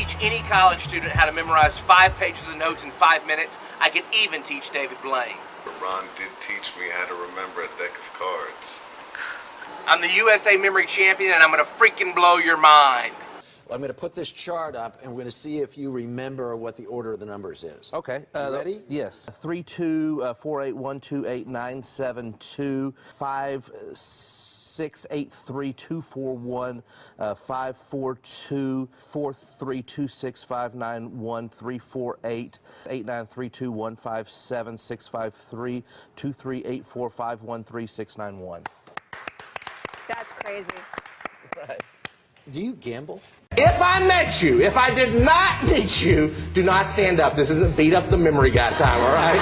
teach any college student how to memorize 5 pages of notes in 5 minutes. I can even teach David Blaine. Ron did teach me how to remember a deck of cards. I'm the USA Memory Champion, and I'm going to freaking blow your mind. I'm going to put this chart up, and we're going to see if you remember what the order of the numbers is. Okay. Ready? Yes. 3-2-4-8-1-2-8-9-7-2 5-6-8-3-2-4-1 5-4-2 4-3-2-6-5-9-1 3-4-8 8-9-3-2-1 5-7 6-5-3 2-3-8-4 5-1 3-6-9-1. That's crazy. Right. Do you gamble? If I met you, if I did not meet you, do not stand up. This isn't beat up the memory guy time, all right?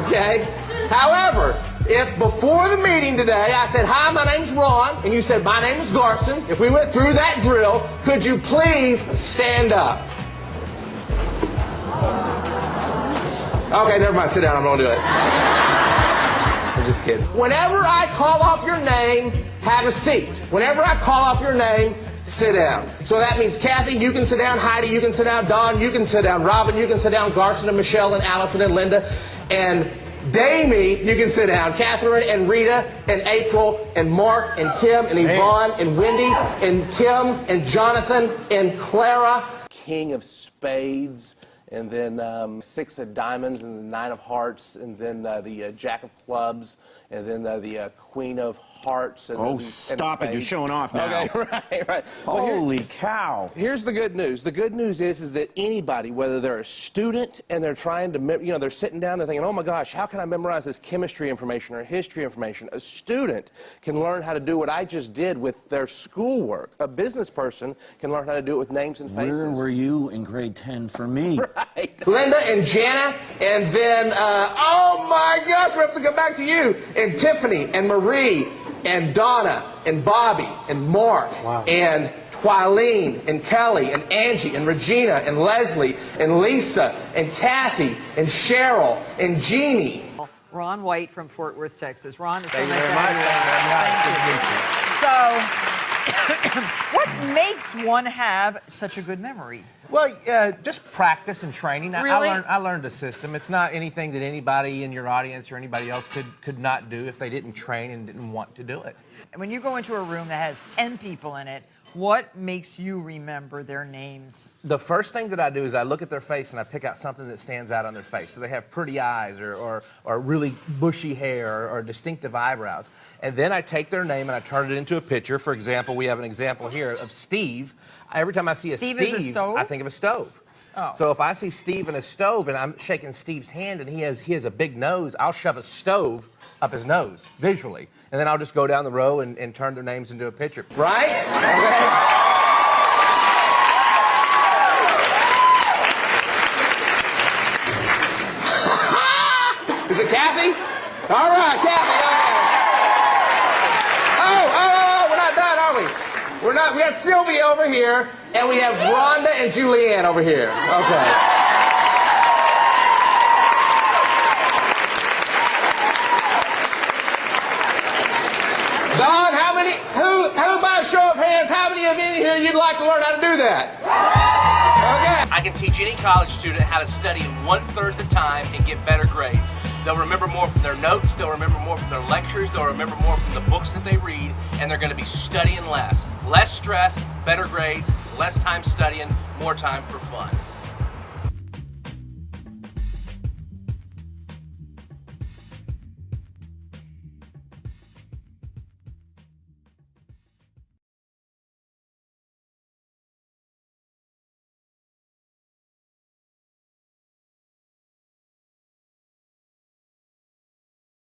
Okay? However, if before the meeting today I said, hi, my name's Ron, and you said, my name is Garson, if we went through that drill, could you please stand up? Okay, never mind. Sit down. I'm going to do it. I'm just kidding. Whenever I call off your name, have a seat. Whenever I call off your name, sit down. So that means Kathy, you can sit down. Heidi, you can sit down. Don, you can sit down. Robin, you can sit down. Garson and Michelle and Allison and Linda. And Damie, you can sit down. Catherine and Rita and April and Mark and Kim and Yvonne and Wendy and Kim and Jonathan and Clara. King of spades, and then 6 of diamonds, and the 9 of hearts, and then the Jack of clubs, and then the Queen of hearts. And Oh, stop it. You're showing off now. Okay, right. Holy cow. Here's the good news. The good news is that anybody, whether they're a student and they're trying to, they're sitting down, they're thinking, oh my gosh, how can I memorize this chemistry information or history information? A student can learn how to do what I just did with their schoolwork. A business person can learn how to do it with names and faces. Where were you in grade 10 for me? Right. Linda and Jana, and then, oh my gosh, we have to come back to you. And Tiffany, and Marie, and Donna, and Bobby, and Mark, and Twileen, and Kelly, and Angie, and Regina, and Leslie, and Lisa, and Kathy, and Cheryl, and Jeannie. Ron White from Fort Worth, Texas. Ron, it's so Thank you nice very to much. have you. So, what makes one have such a good memory? Well, just practice and training. Really? I learned a system. It's not anything that anybody in your audience or anybody else could not do if they didn't train and didn't want to do it. When you go into a room that has 10 people in it, what makes you remember their names? The first thing that I do is I look at their face and I pick out something that stands out on their face. So they have pretty eyes or really bushy hair or distinctive eyebrows. And then I take their name and I turn it into a picture. For example, we have an example here of Steve. Every time I see a Steve is a stove? I think of a stove. Oh. So if I see Steve in a stove and I'm shaking Steve's hand and he has a big nose, I'll shove a stove up his nose visually. And then I'll just go down the row and turn their names into a picture. Right? Okay. Is it Kathy? All right, Kathy. Oh, we're not done, are we? We're not. We got Sylvia over here, and we have Rhonda and Julianne over here. Okay. Don, who by a show of hands, how many of you in here you'd like to learn how to do that? Okay. I can teach any college student how to study in 1/3 the time and get better grades. They'll remember more from their notes, they'll remember more from their lectures, they'll remember more from the books that they read, and they're going to be studying less. Less stress, better grades, less time studying, more time for fun.